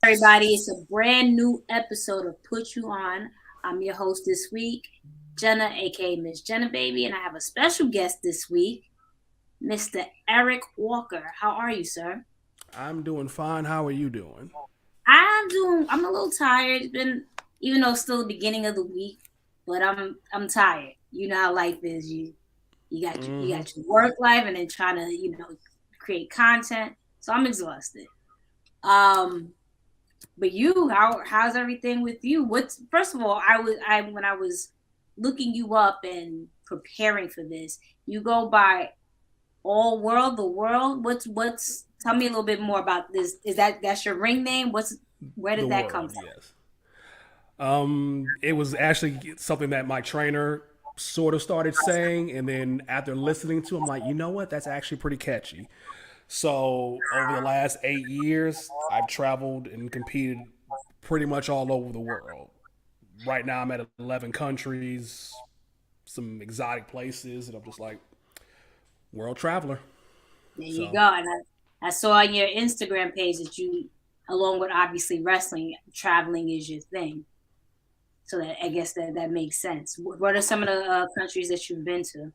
everybody? It's a brand new episode of Put You On. I'm your host this week, Jenna, aka Miss Jenna Baby, and I have a special guest this week, Mr. Eric Walker. How are you, sir? I'm doing fine. How are you doing? I'm a little tired. It's been, even though it's still the beginning of the week, but I'm tired. You know how life is. You hmm got your work life and then trying to, create content. So I'm exhausted. Um, But you, how's everything with you? What's first of all, I when I was looking you up and preparing for this, you go by All World, the world. What's tell me a little bit more about this. Is that's your ring name? Where The did that come world, from? yes. It was actually something that my trainer sort of started saying, and then after listening to, I'm like, you know what? That's actually pretty catchy. So over the last 8 years, I've traveled and competed pretty much all over the world. Right now, I'm at 11 countries, some exotic places, and I'm just like world traveler. There you So go. And I saw on your Instagram page that you, along with obviously wrestling, traveling is your thing. So that I guess that makes sense. What are some of the countries that you've been to?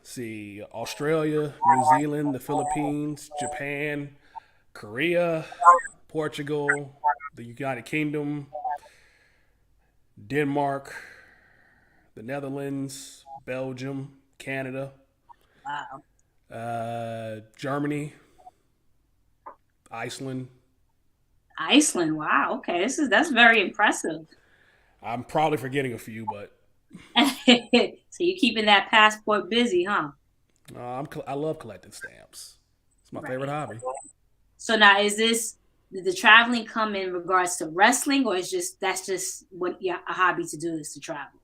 see, Australia, New Zealand, the Philippines, Japan, Korea, Portugal, the United Kingdom, Denmark, the Netherlands, Belgium, Canada, Wow. Germany, Iceland. Iceland. Wow. Okay, that's very impressive. I'm probably forgetting a few, but So you keeping that passport busy, huh? I love collecting stamps. It's my favorite Right. hobby. So now is this did the traveling come in regards to wrestling, or is just that's just what yeah, a hobby to do is to travel?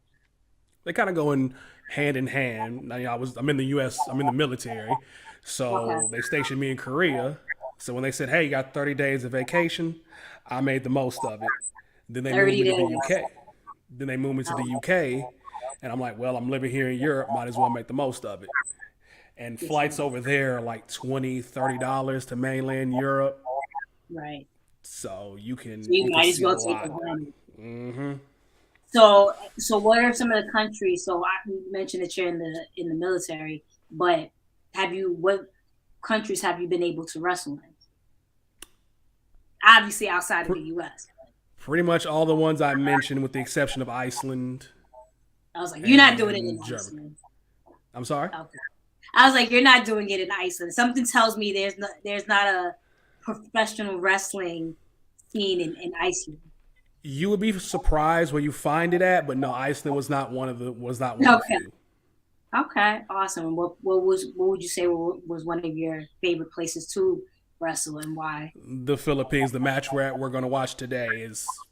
They kind of go in hand. I'm in the U.S. I'm in the military, Okay. so they stationed me in Korea. So when they said, "Hey, you got 30 days of vacation," I made the most of it. Then they moved 30 me to the days. UK. Then they moved me to the UK, and I'm like, "Well, I'm living here in Europe. Might as well make the most of it." And Yes, flights over there are like $20, $30 to mainland Europe, right. so So you you can might as see a well take lot. advantage. hmm So what are some of the countries? So you mentioned that you're in the military, but what countries have you been able to wrestle in? Obviously outside of the U.S. Pretty much all the ones I mentioned, with the exception of Iceland I was like, you're not doing it in and Germany. Iceland. I'm sorry. Okay. I was like, you're not doing it in Iceland. Something tells me there's not a professional wrestling scene in Iceland. You would be surprised where you find it at, but no, Iceland was not one of the Okay. few. Okay. Awesome. And what would you say was one of your favorite places to wrestle and why? The Philippines, the match we're going to watch today is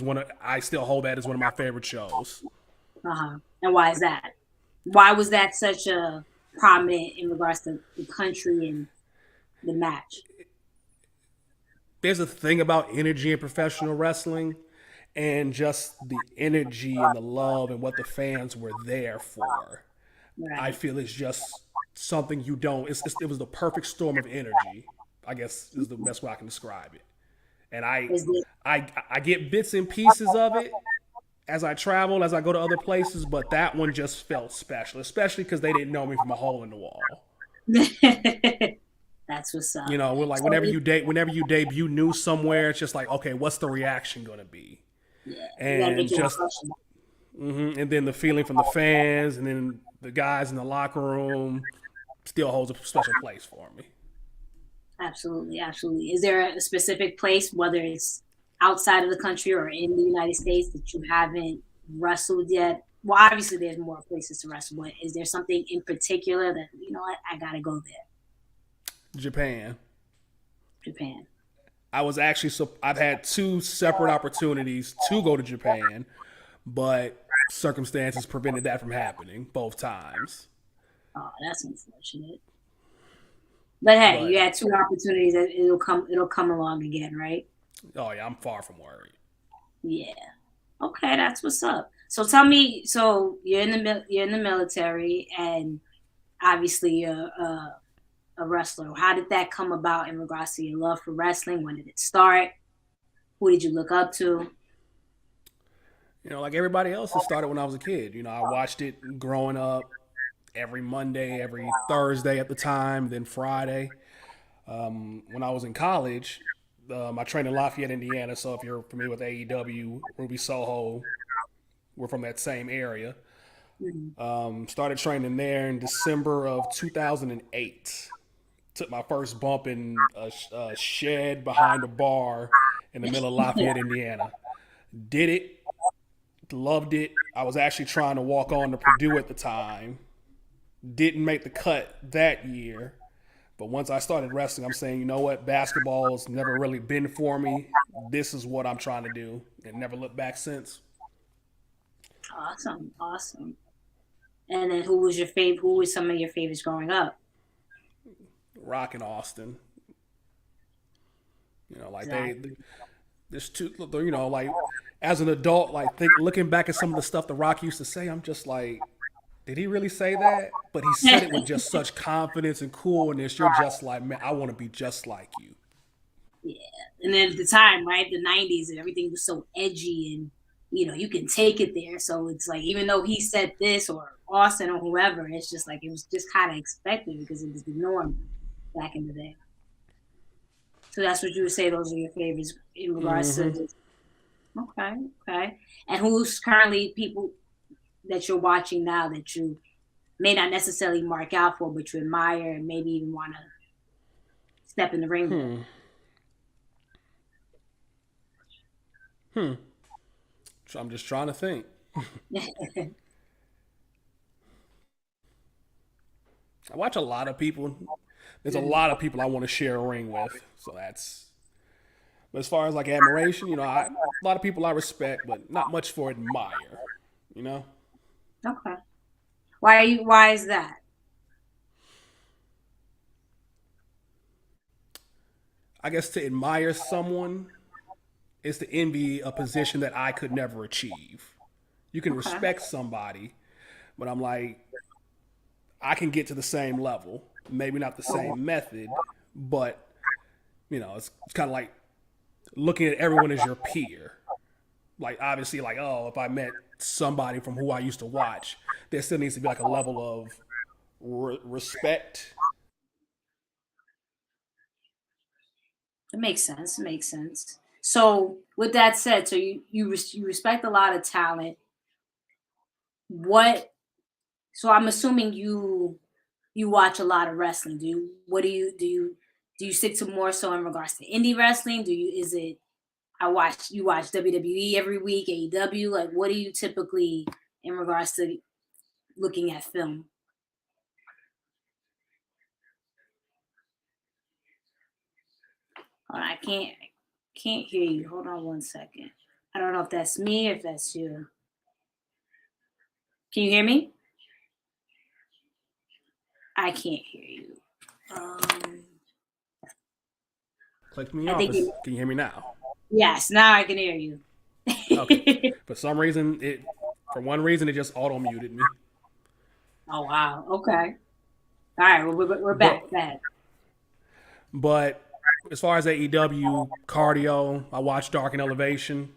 one of I still hold that as one of my favorite shows. Uh-huh. And why is that? Why was that such a prominent in regards to the country and the match? There's a thing about energy in professional wrestling, and just the energy and the love and what the fans were there for. I Right. feel it's just something you don't. It was the perfect storm of energy. I guess is the best way I can describe it. And Is it I get bits and pieces of it as I travel, as I go to other places, but that one just felt special, especially because they didn't know me from a hole in the wall. that's what's up. You know, we're like So whenever you debut new somewhere, it's just like, okay, what's the reaction gonna be? yeah, you gotta And get your just impression. and then the feeling from the fans, and then the guys in the locker room still holds a special place for me. Absolutely, absolutely. Is there a specific place, whether it's outside of the country or in the United States, that you haven't wrestled yet? Well, obviously, there's more places to wrestle, but is there something in particular that you know what I gotta go there? Japan. Japan. I've had two separate opportunities to go to Japan, but circumstances prevented that from happening both times. Oh, that's unfortunate. But hey, But you had two opportunities. It'll come along again, right? oh yeah, I'm far from worried. Yeah. Okay, that's what's up. So tell me, so you're in the military, and obviously you're a wrestler? How did that come about in regards to your love for wrestling? When did it start? Who did you look up to? You know, like everybody else, it started when I was a kid. You know, I watched it growing up every Monday, every Thursday at the time, then Friday. When I was in college, I trained in Lafayette, Indiana. So if you're familiar with AEW, Ruby Soho, we're from that same area. Mhm. Started training there in December of 2008. Took my first bump in a shed behind a bar in the middle of Lafayette, Indiana. Did it, loved it. I was actually trying to walk on to Purdue at the time. Didn't make the cut that year. But once I started wrestling, I'm saying, you know what? Basketball's never really been for me. This is what I'm trying to do. And never looked back since. Awesome, awesome. And then who was your favorite? Who was some of your favorites growing up? Rock and Austin. You know, like Exactly. there's two, you know, like as an adult, like looking back at some of the stuff the Rock used to say, I'm just like, did he really say that? But he said it with just such confidence and coolness. You're just like, man, I want to be just like you. Yeah. And then at the time, right, the '90s, and everything was so edgy, and you can take it there. So it's like, even though he said this or Austin or whoever, it's just like it was just kind of expected because it was the norm back in the day. So that's what you would say. Those are your favorites in regards to Hmm. this. Okay, okay. And who's currently people that you're watching now that you may not necessarily mark out for, but you admire and maybe even want to step in the ring with? Hmm. Hmm. So I'm just trying to think. I watch a lot of people. There's a lot of people I want to share a ring with. So that's. But as far as like admiration, you know, a lot of people I respect, but not much for admire. You know, Okay. Why are you? Why is that? I guess to admire someone is to envy a position that I could never achieve. You can Okay. respect somebody, but I'm like, I can get to the same level, maybe not the same method, but you know, it's kind of like looking at everyone as your peer. Like obviously, like oh, if I met somebody from who I used to watch, there still needs to be like a level of respect. It makes sense. It makes sense. So, with that said, so you respect a lot of talent. What? So I'm assuming you watch a lot of wrestling. Do you? What do you stick to more so in regards to indie wrestling? Do you? Is it? You watch WWE every week, AEW. Like, what do you typically in regards to looking at film? Hold on, I can't hear you. Hold on one second. I don't know if that's me or if that's you. Can you hear me? I can't hear you. Clicked me I off. think you. Can you hear me now? Yes, now I can hear you. Okay. For some reason, for one reason, it just auto muted me. Oh wow. Okay. All right. Well, we're But back. Back. but as far as AEW cardio, I watch Dark and Elevation.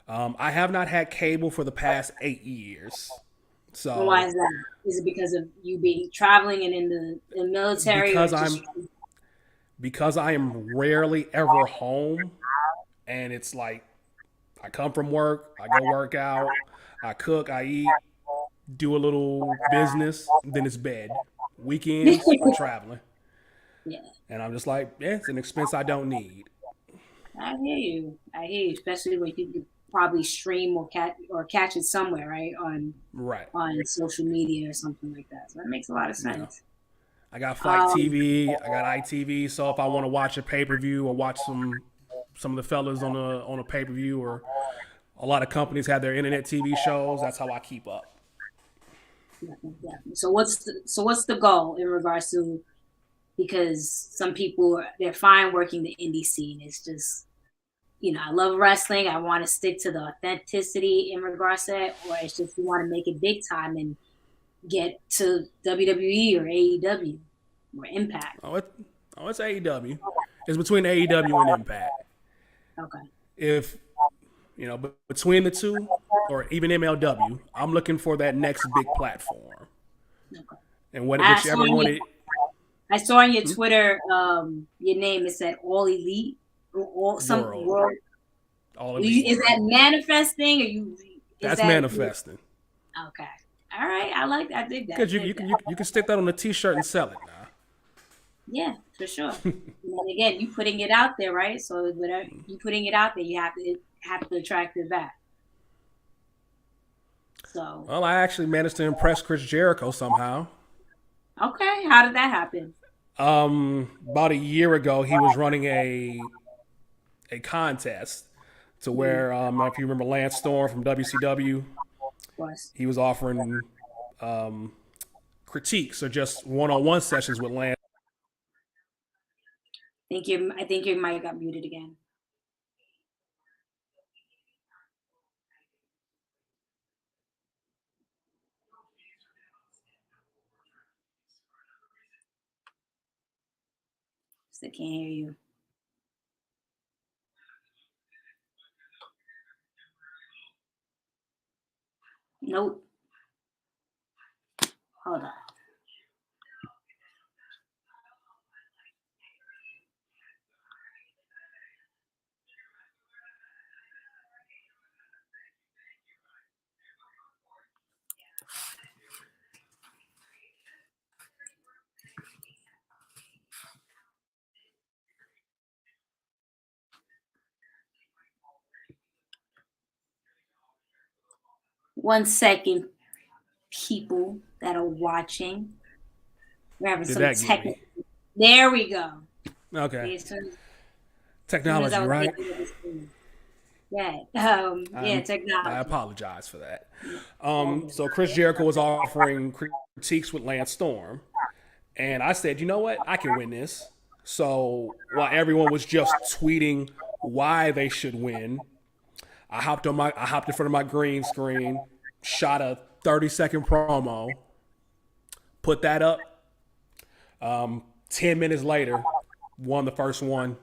I have not had cable for the past 8 years. And why So is that? Is it because of you being traveling and in the military, or because just? I am rarely ever home, and it's like I come from work, I go work out, I cook, I eat, do a little business, then it's bed. Weekends, I'm traveling, Yeah, and I'm just like, yeah, it's an expense I don't need. I hear you. I hear you. Especially when you could probably stream or catch it somewhere, right? Right. On social media or something like that. So that makes a lot of You know, sense. I got Fight Um, TV, I got ITV. So if I want to watch a pay per view or watch some of the fellas on a pay per view, or a lot of companies have their internet TV shows. That's how I keep up. definitely, definitely. So what's the goal in regards to, because some people they're fine working the indie scene. It's just, I love wrestling. I want to stick to the authenticity in regards to that, or it's just you want to make it big time and get to WWE or AEW. or Impact? It's AEW. It's between AEW and Impact. Okay. If between the two, or even MLW, I'm looking for that next big platform, Okay. and I saw whichever on one your, it. I saw on your Hmm? Twitter, your name. It said All Elite or some World, world. all elite Is that world. manifesting, or you? Is That's that manifesting. okay? All right. I like. I dig that. Because you, Dig you that. can you can stick that on a T-shirt and sell it now. Yeah, for sure. And again, you putting it out there, right? So whatever you putting it out there, you have to attract it back. So Well, I actually managed to impress Chris Jericho somehow. okay, how did that happen? About a year ago, he was running a contest to Mm, where, if you remember Lance Storm from WCW, of course. he was offering um, critiques or just one-on-one sessions with Lance. I think your mic got muted again. Still can't hear you. Nope. Hold on. 1 second, people that are watching. We're having Did some that get technical. me? There we go. Okay. Yeah, soon as I Technology, was right? able to see. Yeah. Yeah, I technology. apologize for that. Yeah, all good. So Chris Jericho was offering critiques with Lance Storm, and I said, you know what, I can win this. So while everyone was just tweeting why they should win, I hopped in front of my green screen, shot a 30-second promo, put that up. 10 minutes later, won the first one,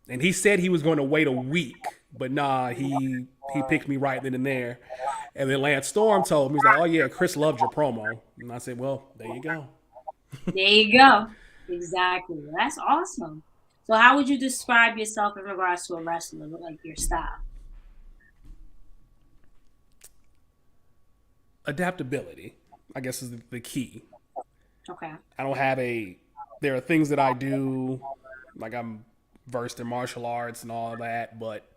and he said he was going to wait a week, but nah, he picked me right then and there. And then Lance Storm told me, he's like, "Oh yeah, Chris loved your promo," and I said, "Well, there you go." There you go. Exactly. That's awesome. So, how would you describe yourself in regards to a wrestler, like your style? Adaptability, I guess, is the key. Okay. I don't have a. There are things that I do, like I'm versed in martial arts and all of that, but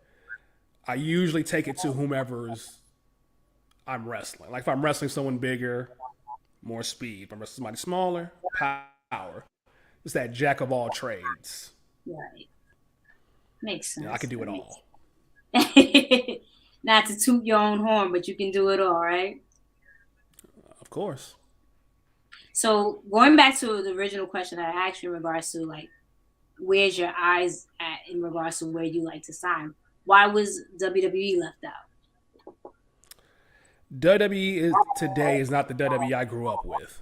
I usually take it to whomever's I'm wrestling. Like if I'm wrestling someone bigger, more speed. If I'm wrestling somebody smaller, power. It's that jack of all trades. Right. Makes I can sense. do That it makes all. sense. Not to toot your own horn, but you can do it all, right? Of course. So, going back to the original question I asked you in regards to like, where's your eyes at in regards to where you like to sign? Why was WWE left out? WWE today is not the WWE I grew up with.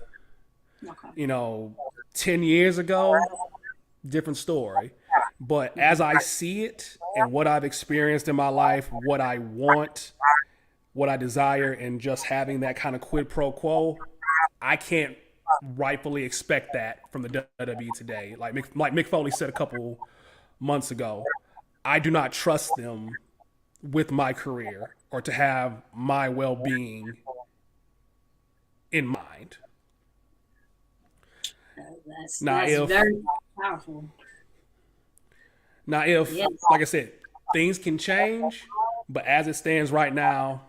Okay. You know, 10 years ago, different story. But as I see it and what I've experienced in my life, what I want, what I desire, and just having that kind of quid pro quo, I can't rightfully expect that from the WWE today. Like Mick Foley said a couple months ago, I do not trust them with my career or to have my well being in mind. Now, That's if very powerful. now if Yes. like I said, things can change, but as it stands right now,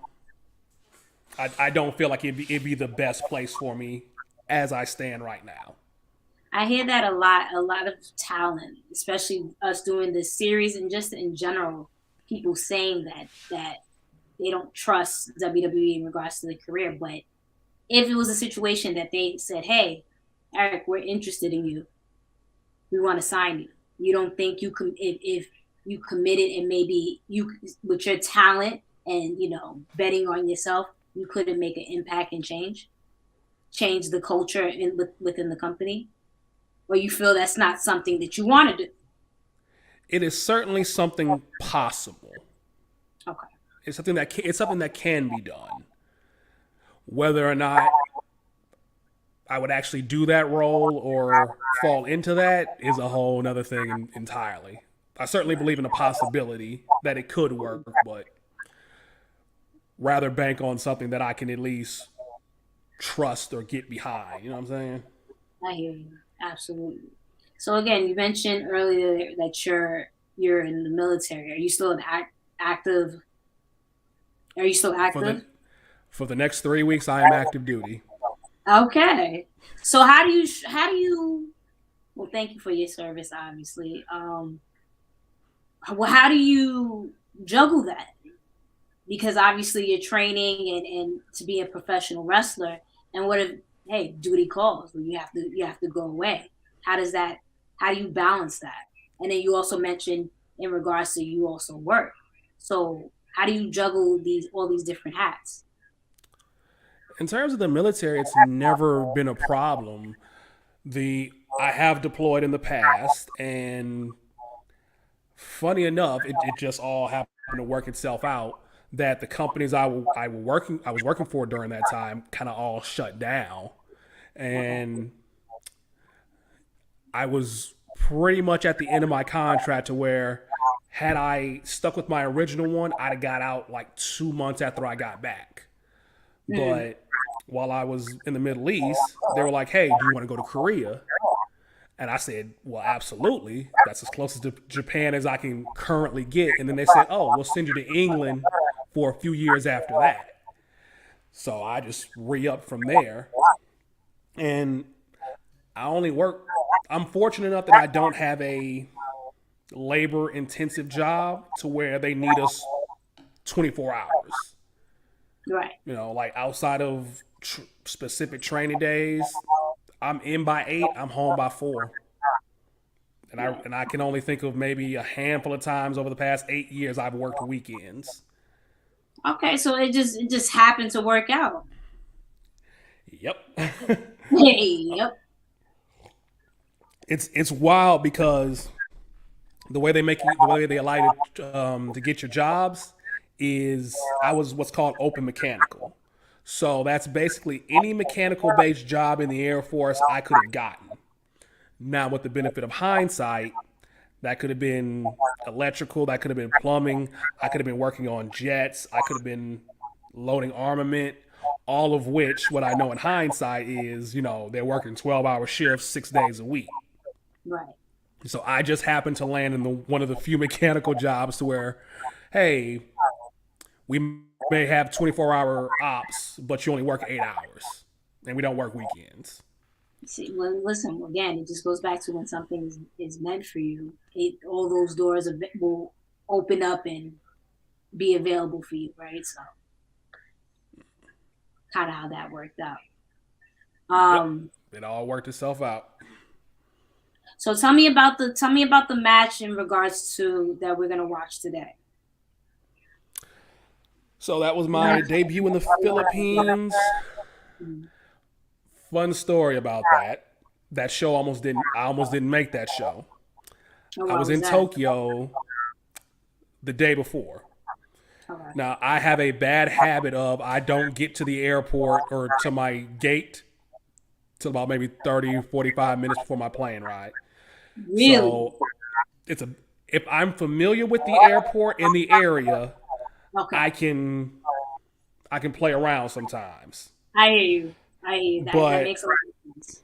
I don't feel like it'd be the best place for me as I stand right now. I hear that a lot. A lot of talent, especially us doing this series and just in general, people saying that they don't trust WWE in regards to the career. But if it was a situation that they said, "Hey, Eric, we're interested in you. We want to sign you," you don't think if you committed and maybe you with your talent and betting on yourself, you couldn't make an impact and change the culture within the company? or you feel that's not something that you want to do? It is certainly something possible. Okay. It's something that can be done. Whether or not I would actually do that role or fall into that is a whole other thing entirely. I certainly believe in the possibility that it could work, but rather bank on something that I can at least trust or get behind. You know what I'm saying? I hear you. Absolutely. So again, you mentioned earlier that you're in the military. Are you still an active? Are you still For the active? for the next 3 weeks, I am active duty. Okay. So how do you well, thank you for your service, obviously. Well, how do you juggle that? Because obviously you're training and to be a professional wrestler. And what if, hey, duty calls where you have to go away? How does that? How do you balance that? And then you also mentioned in regards to you also work. So how do you juggle these all these different hats? In terms of the military, it's never been a problem. The I have deployed in the past, and funny enough, it just all happened to work itself out that the companies I was working for during that time kind of all shut down, and I was pretty much at the end of my contract to where had I stuck with my original one, I'd have got out like 2 months after I got back. Mm, But while I was in the Middle East, they were like, "Hey, do you want to go to Korea?" And I said, "Well, absolutely. That's as close to Japan as I can currently get." And then they said, "Oh, we'll send you to England for a few years after that." So I just re-upped from there. And I only work. I'm fortunate enough that I don't have a labor intensive job to where they need us 24 hours. right. Like outside of specific training days, I'm in by 8, I'm home by 4. Right. And I can only think of maybe a handful of times over the past 8 years I've worked weekends. Okay. So it just happened to work out. Yep. Hey, yep. It's wild because the way they allow you to get your jobs is I was what's called open mechanical. So that's basically any mechanical based job in the Air Force I could have gotten. Now, with the benefit of hindsight, that could have been electrical, that could have been plumbing, I could have been working on jets, I could have been loading armament, all of which, what I know in hindsight is, they're working 12-hour shifts 6 days a week. Right. So I just happened to land in one of the few mechanical jobs to where, hey, we may have 24-hour ops, but you only work 8 hours, and we don't work weekends. See, well, listen, again, it just goes back to when something is meant for you, all those doors will open up and be available for you, right? So, kind of how that worked out. Yep, Um, it all worked itself out. so tell me about the match in regards to that we're gonna watch today. So that was my debut in the Philippines. Mm. Fun story about that. That show almost didn't. I almost didn't make that show. Oh, I what was was in that? Tokyo the day before. Okay. Now I have a bad habit of I don't get to the airport or to my gate till about maybe 30, 45 minutes before my plane ride. Really? So it's a if I'm familiar with the airport in the area, Okay. I can I can play around sometimes. I hear you. I hear you. That But makes a lot of sense.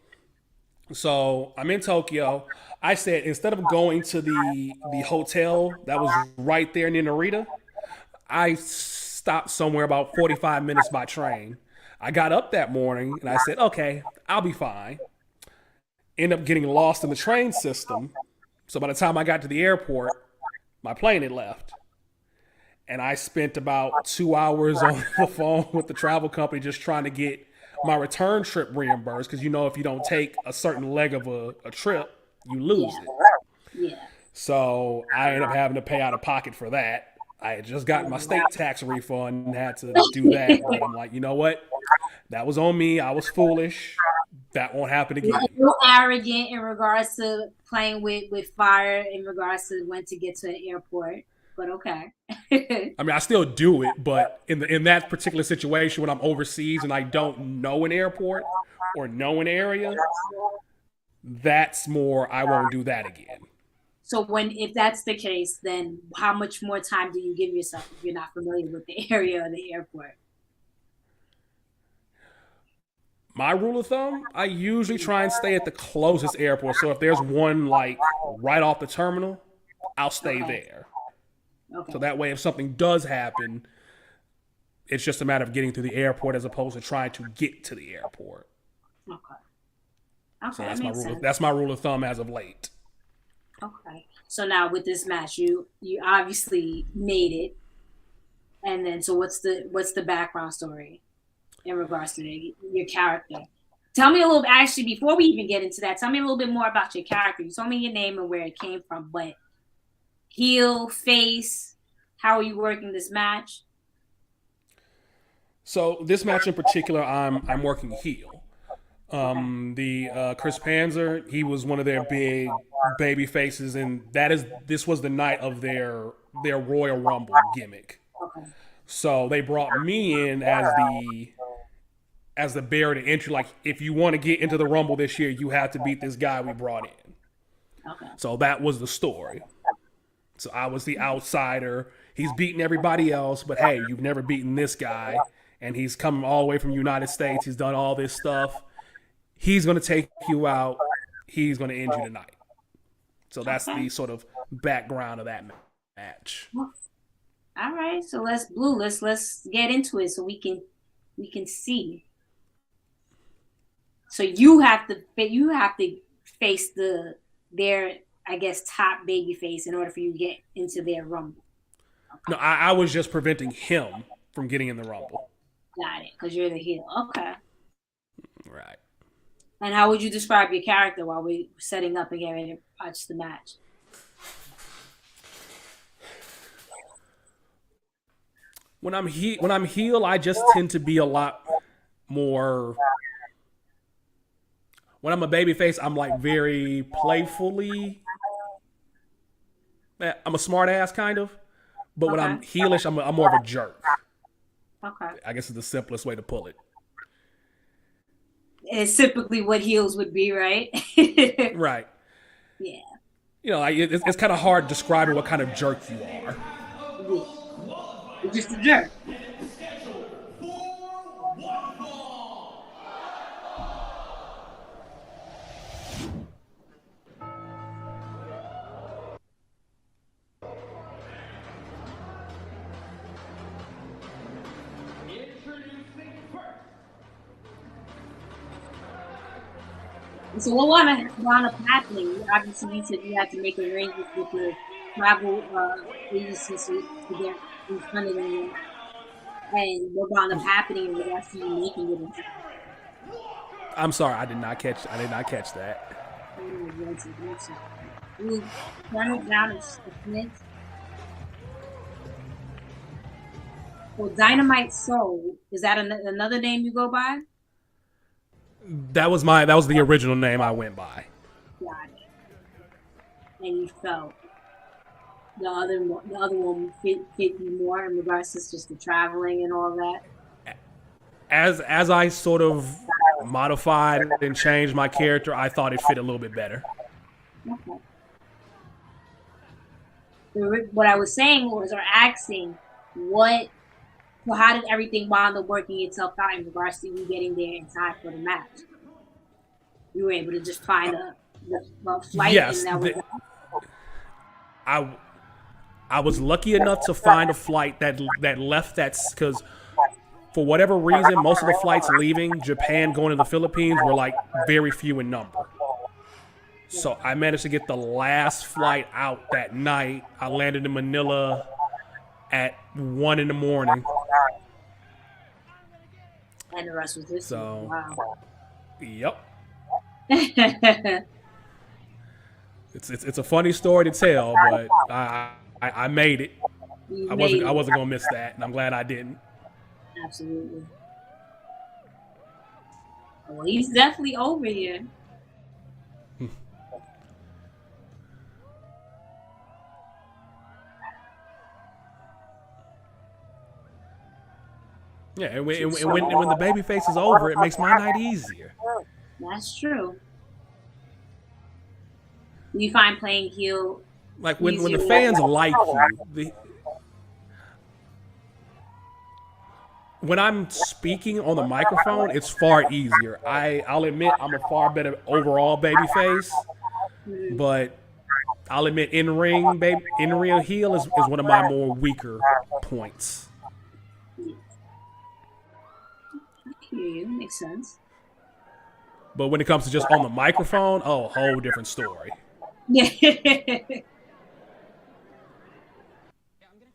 so I'm in Tokyo. I said instead of going to the hotel that was right there near Narita, I stopped somewhere about 45 minutes by train. I got up that morning and I said, okay, I'll be fine. End up getting lost in the train system. So by the time I got to the airport, my plane had left. And I spent about 2 hours on the phone with the travel company just trying to get my return trip reimbursed because if you don't take a certain leg of a trip, you lose Yeah. it. Yeah. So I ended up having to pay out of pocket for that. I had just gotten my Oh, state tax refund and had to do that. But I'm like, you know what? That was on me. I was foolish. That won't happen You're again. a little arrogant in regards to playing with fire in regards to when to get to an airport, but okay. I mean, I still do it, but in that particular situation, when I'm overseas and I don't know an airport or know an area, that's more. I won't do that again. So if that's the case, then how much more time do you give yourself if you're not familiar with the area or the airport? My rule of thumb, I usually try and stay at the closest airport. So if there's one like right off the terminal, I'll stay Okay. there. So Okay. that way, if something does happen, it's just a matter of getting to the airport as opposed to trying to get to the airport. Okay. So Okay, that makes sense. that's my rule of thumb as of late. Okay. So now with this match, you obviously made it, and then so what's the background story in regards to your character? Tell me a little. Actually, before we even get into that, tell me a little bit more about your character. You told me your name and where it came from, but heel, face, how are you working this match? So this match in particular, I'm working heel. Okay. The Chris Panzer, he was one of their big baby faces, and this was the night of their Royal Rumble gimmick. Okay. So they brought me in as the barrier to entry. Like, if you want to get into the Rumble this year, you have to beat this guy we brought in. Okay. So that was the story. So I was the outsider. He's beating everybody else, but hey, you've never beaten this guy, and he's coming all the way from the United States. He's done all this stuff. He's going to take you out. He's going to end you tonight. So that's Okay. the sort of background of that match. All right. So let's get into it so we can see. So you have to face their, I guess, top baby face in order for you to get into their rumble. No, I was just preventing him from getting in the Rumble. Got it, because you're the heel. Okay. Right. And how would you describe your character while we're setting up and getting ready to watch the match? When I'm heel, I just tend to be a lot more. When I'm a babyface, I'm like very playfully. I'm a smart ass kind of, but when I'm Okay. heelish, I'm more of a jerk. Okay. I guess it's the simplest way to pull it. It's typically what heels would be, right? Right. Yeah. You know, like it's kind of hard describing what kind of jerk you are. Yeah. You're just a jerk. So what wound up happening? Obviously, you said you had to make arrangements with your travel agencies to get in front of them. And what wound up happening in regards to you making it into I'm sorry, I did not catch that. you turn it down a minute. So Dynamite Soul, is that another name you go by? That was the original name I went by. Got it. And you felt the other one fit you more in regards to just the traveling and all that. As I sort of modified and changed my character, I thought it fit a little bit better. Okay. What I was saying was, or asking, well, how did everything wind up working itself out in regards to you getting there in time for the match? You were able to just find a flight, Yes, and that was I I was lucky enough to find a flight that left that, because for whatever reason, most of the flights leaving Japan going to the Philippines were like very few in number. So I managed to get the last flight out that night. I landed in Manila at 1 in the morning. and the rest was this. So, Wow. yep. It's a funny story to tell, but I made it. You I made wasn't gonna miss that, and I'm glad I didn't. Absolutely. Well, he's definitely over here. Yeah, and when the baby face is over, it makes my night easier. That's true. You find playing heel Like when the easier. fans like you, when I'm speaking on the microphone, it's far easier. I'll admit I'm a far better overall baby face, but I'll admit in ring heel is one of my more weaker points. You makes sense. But when it comes to just on the microphone, oh, whole different story. Yeah.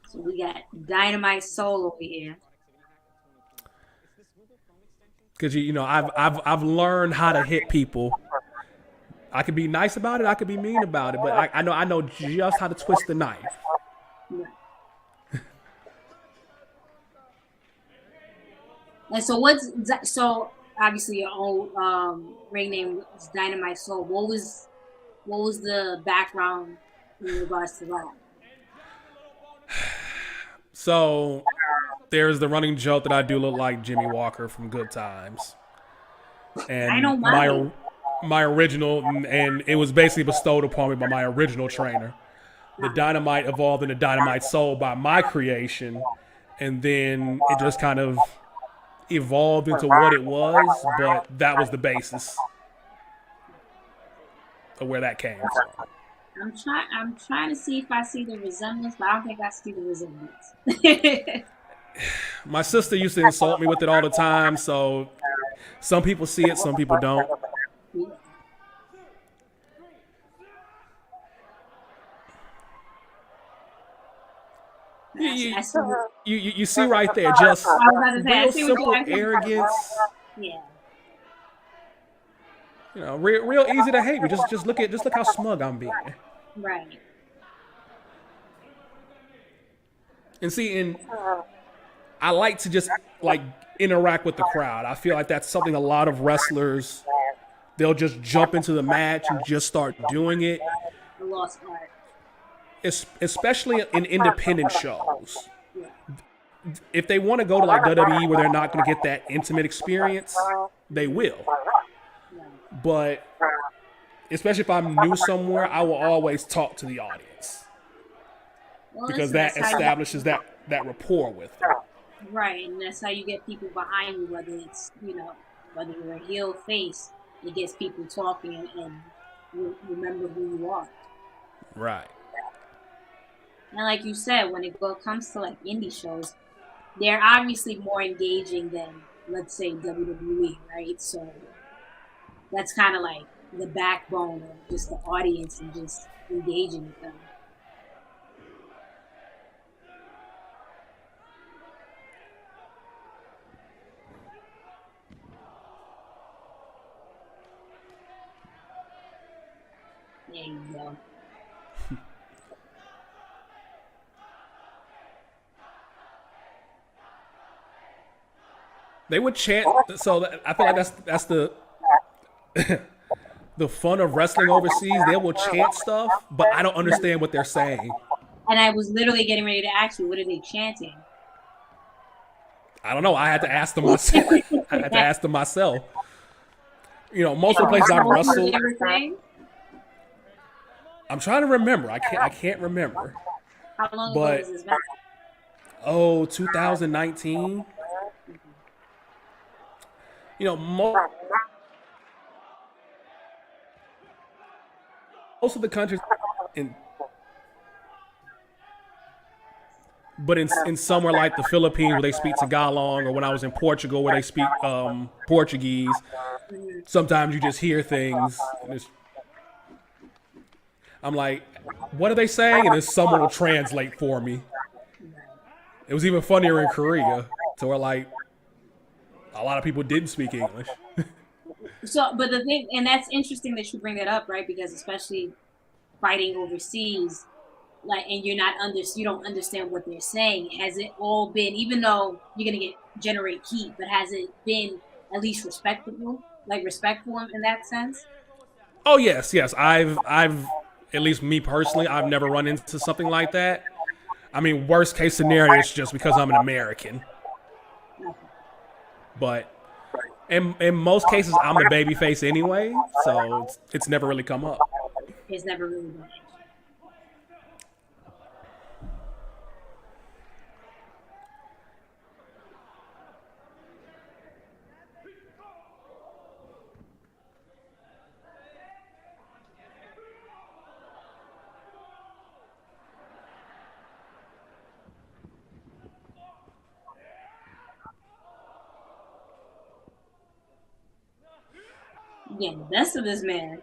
So we got Dynamite Soul over here. Because you know I've learned how to hit people. I could be nice about it, I could be mean about it, but I know just how to twist the knife. Yeah. And so obviously your own ring name is Dynamite Soul. What was the background in regards to that? So there's the running joke that I do look like Jimmy Walker from Good Times, and I know mine. my original, and it was basically bestowed upon me by my original trainer. The Dynamite evolved into Dynamite Soul by my creation, and then it just kind of evolved into what it was, but that was the basis of where that came from. I'm trying to see if I see the resemblance, but I don't think I see the resemblance. My sister used to insult me with it all the time, so some people see it, some people don't. You see right there, just real simple arrogance. Yeah. You know, real easy to hate me. Just look how smug I'm being. Right. And see, and I like to just like interact with the crowd. I feel like that's something a lot of wrestlers, they'll just jump into the match and just start doing it. The lost art. Especially in independent shows. If they want to go to like WWE where they're not going to get that intimate experience, they will. But especially if I'm new somewhere, I will always talk to the audience. Because that establishes that rapport with them. Right, and that's how you get people behind you, whether it's, whether you're a heel face, it gets people talking and remember who you are. Right. And like you said, when it comes to like indie shows, they're obviously more engaging than, let's say, WWE, right? So that's kind of like the backbone of just the audience and just engaging with them. There you go. They would chant. So I feel like that's the the fun of wrestling overseas. They will chant stuff, but I don't understand what they're saying. And I was literally getting ready to ask you, what are they chanting? I don't know. I had to ask them myself. You know, most of the places I've wrestled. I'm trying to remember. I can't remember. How long ago was this back? 2019. You know, most of the countries but in somewhere like the Philippines where they speak Tagalog, or when I was in Portugal where they speak Portuguese, sometimes you just hear things and I'm like, what are they saying? And then someone will translate for me. It was even funnier in Korea, to where like a lot of people didn't speak English. So, but the thing, and that's interesting that you bring that up, right? Because especially fighting overseas, like, and you don't understand what they're saying. Has it all been, even though you're gonna generate heat, but has it been at least respectable? like respectful in that sense? Oh yes, yes. I've at least me personally, I've never run into something like that. I mean, worst case scenario, it's just because I'm an American. Okay. But in most cases, I'm the baby face anyway, so it's never really come up. It's never really been an issue. Yeah, the best of this man.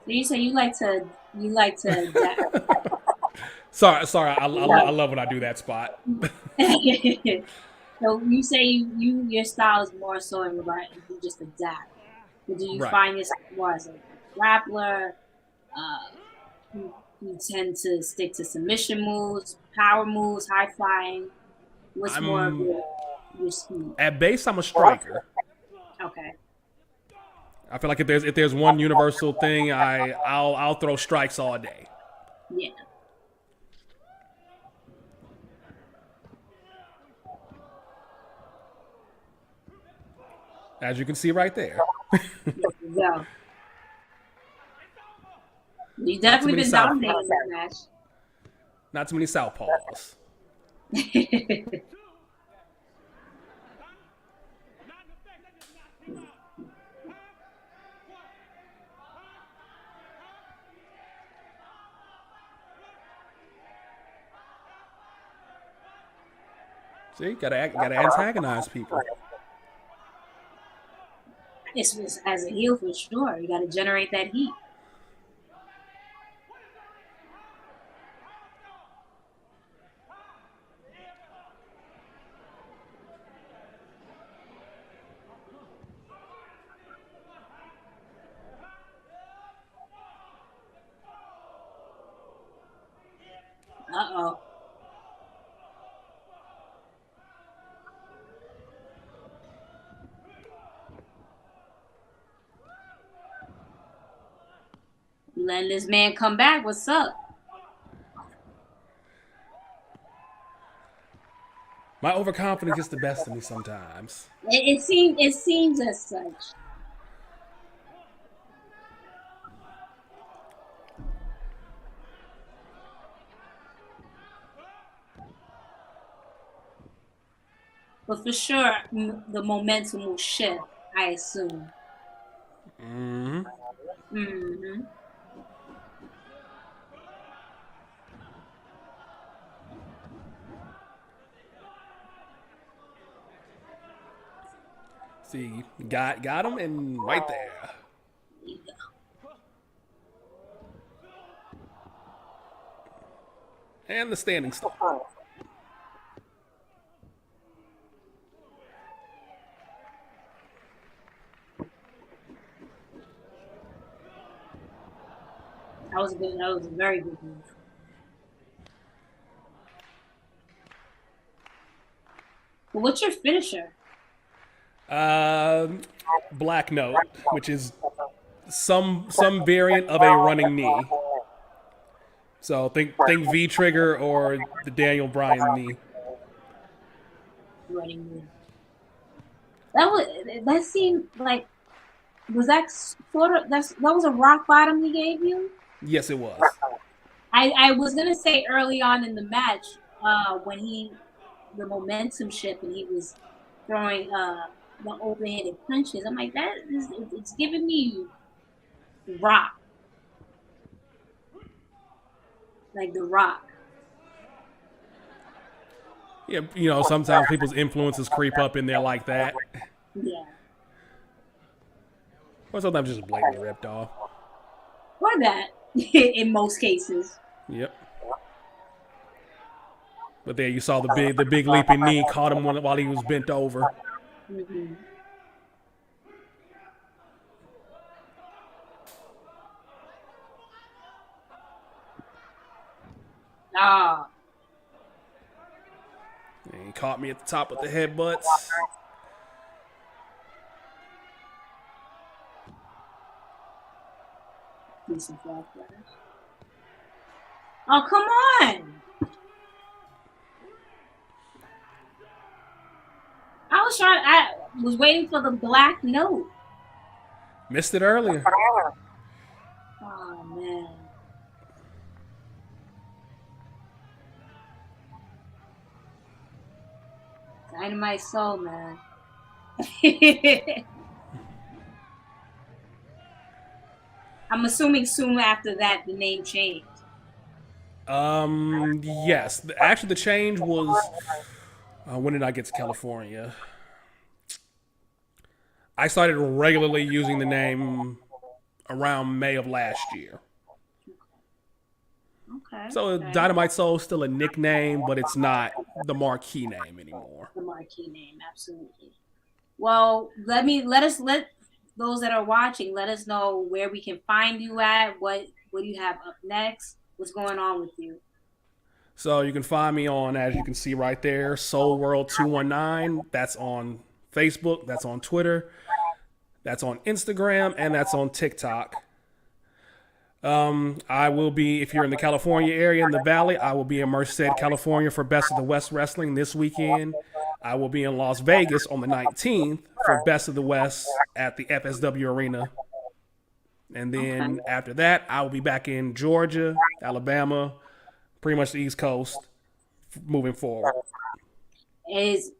So you say you like to Sorry, sorry. I love when I do that spot. so you say your style is more so in regard to just adapt. But do you Right. find yourself more as a grappler? Uh, you tend to stick to submission moves, power moves, high flying. What's more of I'm your speed? at base. I'm a striker. Okay. I feel like if there's one universal thing, I'll throw strikes all day. Yeah. As you can see right there. There you go. You Not too definitely many been south, dominating that not too many southpaws. match. See, gotta antagonize people. It's as a heel for sure. You got to generate that heat. Uh oh. Letting this man come back. What's up? My overconfidence gets the best of me sometimes. It seems as such. But for sure, the momentum will shift. I assume. Hmm. Hmm. See, got him and right there. And the standing start. That was a good. That was a very good move. But what's your finisher? Um, Black Note, which is some variant of a running knee. So think V trigger or the Daniel Bryan knee. Running move. That seemed like was that sort of that was a rock bottom he gave you? Yes, it was. I was gonna say early on in the match, when he the momentum shift and he was throwing the open-handed punches. I'm like it's giving me rock, like the rock. Yeah, sometimes people's influences creep up in there like that. Yeah. or sometimes just blatantly ripped off. Or that, in most cases. Yep. But there you saw the big leaping knee caught him while he was bent over. Mm-hmm. Ah, And he caught me at the top with the headbutts. decent flag flash. Oh, come on! I was waiting for the black note. Missed it earlier. Oh man. Dynamite Soul, man. I'm assuming soon after that the name changed. Yes. Actually, the change was when did I get to California? I started regularly using the name around May of last year. Okay. So okay. Dynamite Soul is still a nickname, but it's not the marquee name anymore. The marquee name, absolutely. Well, let those that are watching let us know where we can find you at. What do you have up next? What's going on with you? So you can find me on, as you can see right there, Soul World 219. That's on Facebook. That's on Twitter. That's on Instagram, and that's on TikTok. I will be, if you're in the California area in the Valley, I will be in Merced, California for Best of the West Wrestling this weekend. I will be in Las Vegas on the 19th for Best of the West at the FSW Arena. And then after that, I will be back in Georgia, Alabama, pretty much the East Coast moving forward. Is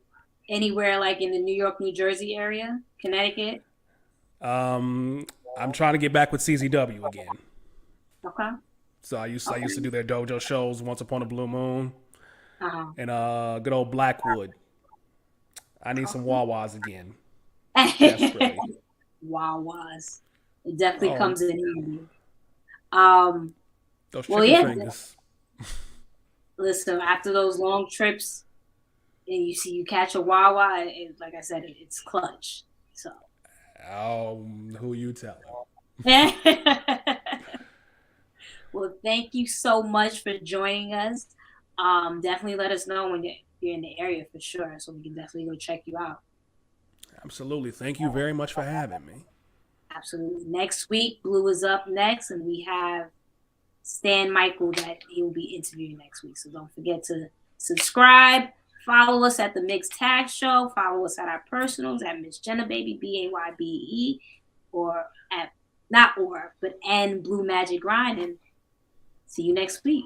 anywhere like in the New York, New Jersey area, Connecticut? I'm trying to get back with CZW again. Okay. So I used to do their dojo shows once upon a blue moon, Uh-huh. and good old Blackwood. I need some Wawas again. Desperately. Wawas. It definitely Oh, comes in handy. those Well, chicken yeah. fingers. Listen, after those long trips, and you catch a Wawa, like I said, it's clutch. So. Who you telling? Well, thank you so much for joining us. Definitely let us know when you're in the area for sure, so we can definitely go check you out. Absolutely. Thank you very much for having me. Absolutely. Next week, Blue is up next, and we have Stan Michael that he will be interviewing next week. So don't forget to subscribe. Follow us at the Mixed Tag Show. Follow us at our personals at Miss Jenna Baby, BAYBE, or at not or, but and Blue Magic Grind. And see you next week.